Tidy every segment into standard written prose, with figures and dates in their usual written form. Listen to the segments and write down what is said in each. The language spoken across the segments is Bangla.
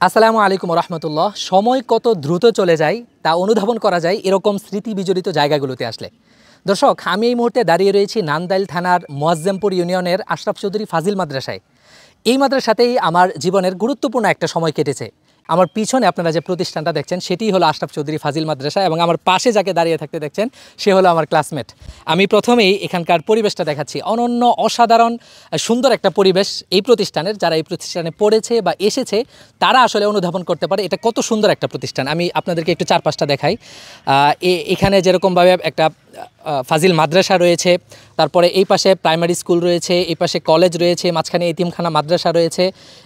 আসসালামু আলাইকুম রহমতুল্লাহ। সময় কত দ্রুত চলে যায় তা অনুধাবন করা যায় এরকম স্মৃতি বিজড়িত জায়গাগুলোতে আসলে। দর্শক, আমি এই মুহূর্তে দাঁড়িয়ে রয়েছি নান্দাইল থানার মোয়াজ্জেমপুর ইউনিয়নের আশরাফ চৌধুরী ফাজিল মাদ্রাসায়। এই মাদ্রাসাতেই আমার জীবনের গুরুত্বপূর্ণ একটা সময় কেটেছে। আমার পিছনে আপনারা যে প্রতিষ্ঠানটা দেখছেন সেটিই হলো আশরাফ চৌধুরী ফাজিল মাদ্রাসা, এবং আমার পাশে যাকে দাঁড়িয়ে থাকতে দেখছেন সে হলো আমার ক্লাসমেট। আমি প্রথমেই এখানকার পরিবেশটা দেখাচ্ছি। অনন্য, অসাধারণ, সুন্দর একটা পরিবেশ এই প্রতিষ্ঠানের। যারা এই প্রতিষ্ঠানে পড়েছে বা এসেছে তারা আসলে অনুধাবন করতে পারে এটা কত সুন্দর একটা প্রতিষ্ঠান। আমি আপনাদেরকে একটু চারপাশটা দেখাই। এখানে যেরকমভাবে একটা ফাজিল মাদ্রাসা রয়েছে, তারপরে এই পাশে প্রাইমারি স্কুল রয়েছে, এই পাশে কলেজ রয়েছে, মাঝখানে এতিমখানা মাদ্রাসা রয়েছে,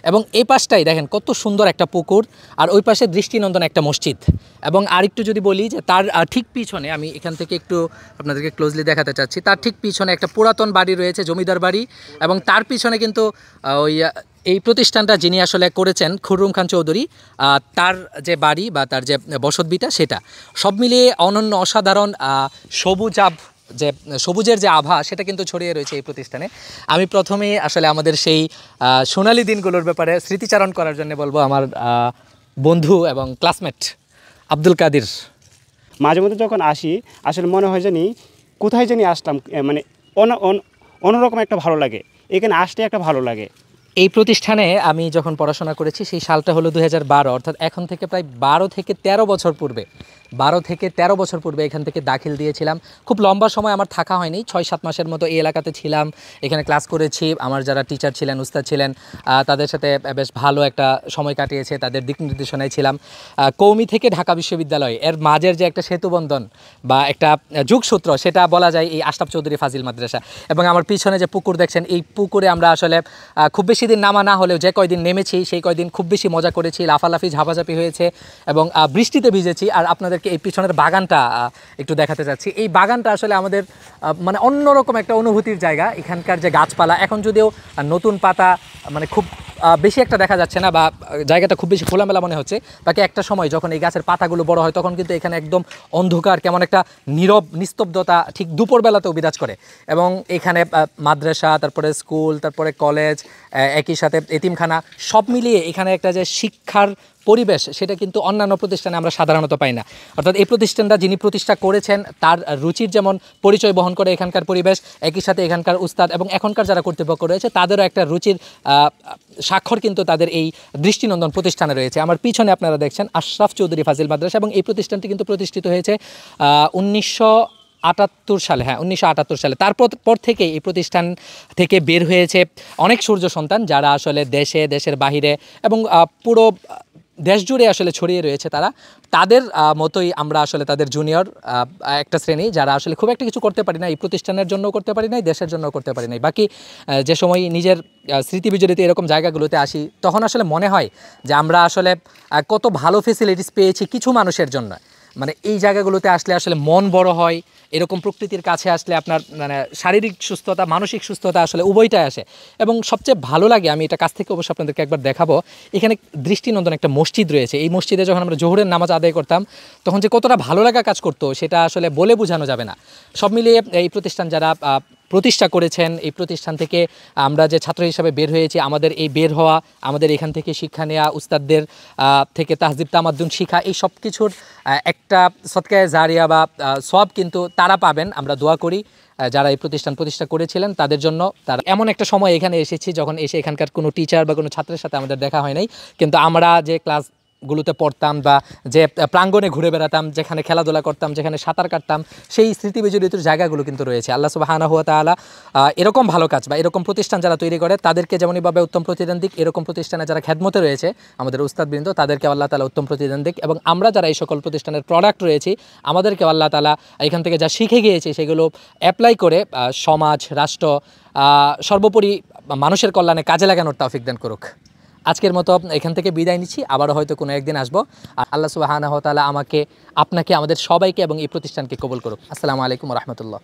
এবং এই পাশটাই দেখেন কত সুন্দর একটা পুকুর, আর ওই পাশে দৃষ্টিনন্দন একটা মসজিদ। এবং আরেকটু যদি বলি যে তার ঠিক পিছনে, আমি এখান থেকে একটু আপনাদেরকে ক্লোজলি দেখাতে চাচ্ছি, তার ঠিক পিছনে একটা পুরাতন বাড়ি রয়েছে, জমিদার বাড়ি, এবং তার পিছনে কিন্তু এই প্রতিষ্ঠানটা যিনি আসলে করেছেন খুররুম খান চৌধুরী, তার যে বাড়ি বা তার যে বসতভিটা, সেটা সব মিলিয়ে অনন্য, অসাধারণ সবুজের যে আভা সেটা কিন্তু ছড়িয়ে রয়েছে এই প্রতিষ্ঠানে। আমি প্রথমেই আসলে আমাদের সেই সোনালী দিনগুলোর ব্যাপারে স্মৃতিচারণ করার জন্য বলবো আমার বন্ধু এবং ক্লাসমেট আব্দুল কাদির। মাঝে মধ্যে যখন আসি আসলে মনে হয় জানি কোথায় জানি আসলাম, মানে অন্যরকম একটা ভালো লাগে, এখানে আসতে একটা ভালো লাগে। এই প্রতিষ্ঠানে আমি যখন পড়াশোনা করেছি সেই সালটা হলো 2012, অর্থাৎ এখন থেকে প্রায় 12 থেকে 13 বছর পূর্বে। 12 থেকে 13 বছর পূর্বে এখান থেকে দাখিল দিয়েছিলাম। খুব লম্বা সময় আমার থাকা হয়নি, 6-7 মাসের মতো এই এলাকাতে ছিলাম, এখানে ক্লাস করেছি। আমার যারা টিচার ছিলেন, উস্তাদ ছিলেন, তাদের সাথে বেশ ভালো একটা সময় কাটিয়েছে, তাদের দিক নির্দেশনায় ছিলাম। কওমি থেকে ঢাকা বিশ্ববিদ্যালয় এর মাঝের যে একটা সেতুবন্ধন বা একটা যুগসূত্র, সেটা বলা যায় এই আশরাফ চৌধুরী ফাজিল মাদ্রাসা। এবং আমার পিছনে যে পুকুর দেখছেন, এই পুকুরে আমরা আসলে খুব বেশি দিন নামা না হলেও যে কয়দিন নেমেছি সেই কয়দিন খুব বেশি মজা করেছি, লাফালাফি ঝাপাঝাপি হয়েছে, এবং বৃষ্টিতে ভিজেছি। আর আপনাদেরকে এই পিছনের বাগানটা একটু দেখাতে চাচ্ছি। এই বাগানটা আসলে আমাদের মানে অন্যরকম একটা অনুভূতির জায়গা। এখানকার যে গাছপালা, এখন যদিও নতুন পাতা মানে খুব বেশি একটা দেখা যাচ্ছে না, বা জায়গাটা খুব বেশি খোলামেলা মনে হচ্ছে, বাকি একটা সময় যখন এই গাছের পাতাগুলো বড় হয় তখন কিন্তু এখানে একদম অন্ধকার, কেমন একটা নীরব নিস্তব্ধতা ঠিক দুপুরবেলাতেও বিরাজ করে। এবং এখানে মাদ্রাসা, তারপরে স্কুল, তারপরে কলেজ, একই সাথে এতিমখানা, সব মিলিয়ে এখানে একটা যে শিক্ষার পরিবেশ সেটা কিন্তু অন্যান্য প্রতিষ্ঠানে আমরা সাধারণত পাই না। অর্থাৎ এই প্রতিষ্ঠানটা যিনি প্রতিষ্ঠা করেছেন তার রুচির যেমন পরিচয় বহন করে এখানকার পরিবেশ, একই সাথে এখানকার উস্তাদ এবং এখনকার যারা কর্তৃপক্ষ রয়েছে তাদেরও একটা রুচির স্বাক্ষর কিন্তু তাদের এই দৃষ্টিনন্দন প্রতিষ্ঠানে রয়েছে। আমার পিছনে আপনারা দেখছেন আশরাফ চৌধুরী ফাজিল মাদ্রাসা, এবং এই প্রতিষ্ঠানটি কিন্তু প্রতিষ্ঠিত হয়েছে 1978 সালে। হ্যাঁ, 1978 সালে। তারপর থেকে এই প্রতিষ্ঠান থেকে বের হয়েছে অনেক সূর্য সন্তান, যারা আসলে দেশে, দেশের বাহিরে এবং পুরো দেশ জুড়ে আসলে ছড়িয়ে রয়েছে। তাদের মতোই আমরা আসলে তাদের জুনিয়র একটা শ্রেণী, যারা আসলে খুব একটা কিছু করতে পারি না, এই প্রতিষ্ঠানের জন্য করতে পারি নাই, দেশের জন্য করতে পারি নাই। বাকি যে সময় নিজের স্মৃতি বিজড়িত এরকম জায়গাগুলোতে আসি তখন আসলে মনে হয় যে আমরা আসলে কত ভালো ফেসিলিটিস পেয়েছি কিছু মানুষের জন্য। মানে এই জায়গাগুলোতে আসলে আসলে মন বড় হয়। এরকম প্রকৃতির কাছে আসলে আপনার মানে শারীরিক সুস্থতা, মানসিক সুস্থতা আসলে উভয়টাই আসে। এবং সবচেয়ে ভালো লাগে, আমি এটা কাছ থেকে অবশ্যই আপনাদেরকে একবার দেখাবো, এখানে দৃষ্টিনন্দন একটা মসজিদ রয়েছে। এই মসজিদে যখন আমরা জোহরের নামাজ আদায় করতাম তখন যে কতটা ভালো লাগা কাজ করতো সেটা আসলে বলে বোঝানো যাবে না। সব মিলিয়ে এই প্রতিষ্ঠান যারা প্রতিষ্ঠা করেছেন, এই প্রতিষ্ঠান থেকে আমরা যে ছাত্র হিসাবে বের হয়েছি, আমাদের এই বের হওয়া, আমাদের এখান থেকে শিক্ষা নেওয়া, উস্তাদদের থেকে তাহজিব তামাদ্দুন শিখা, এই সব কিছুর একটা সদকায়ে জারিয়া বা সব কিন্তু তারা পাবেন। আমরা দোয়া করি যারা এই প্রতিষ্ঠান প্রতিষ্ঠা করেছিলেন তাদের জন্য। তারা এমন একটা সময় এখানে এসেছি যখন এসে এখানকার কোনো টিচার বা কোনো ছাত্রের সাথে আমাদের দেখা হয় নাই, কিন্তু আমরা যে ক্লাসগুলোতে পড়তাম বা যে প্রাঙ্গণে ঘুরে বেড়াতাম, যেখানে খেলাধুলা করতাম, যেখানে সাঁতার কাটতাম, সেই স্মৃতি বিজড়িত জায়গাগুলো কিন্তু রয়েছে। আল্লাহ সুবহানাহু ওয়া তাআলা এরকম ভালো কাজ বা এরকম প্রতিষ্ঠান যারা তৈরি করে তাদেরকে যেমনইভাবে উত্তম প্রতিদান দিক, এরকম প্রতিষ্ঠানে যারা খেদমতে রয়েছে আমাদের উস্তাদবৃন্দ, তাদেরকে আল্লাহ তাআলা উত্তম প্রতিদান দিক। এবং আমরা যারা এই সকল প্রতিষ্ঠানের প্রোডাক্ট রয়েছি আমাদেরকে আল্লাহ তাআলা এখান থেকে যা শিখে গিয়েছি সেগুলো অ্যাপ্লাই করে সমাজ, রাষ্ট্র, সর্বোপরি মানুষের কল্যাণে কাজে লাগানোর তৌফিক দান করুক। আজকের মতো এখান থেকে বিদায় নিচ্ছি, আবারও হয়তো কোনো একদিন আসবো। আর আল্লাহ সুবহানাহু ওয়া তাআলা আমাকে, আপনাকে, আমাদের সবাইকে এবং এই প্রতিষ্ঠানকে কবুল করুক। আসসালামু আলাইকুম ওয়া রাহমাতুল্লাহ।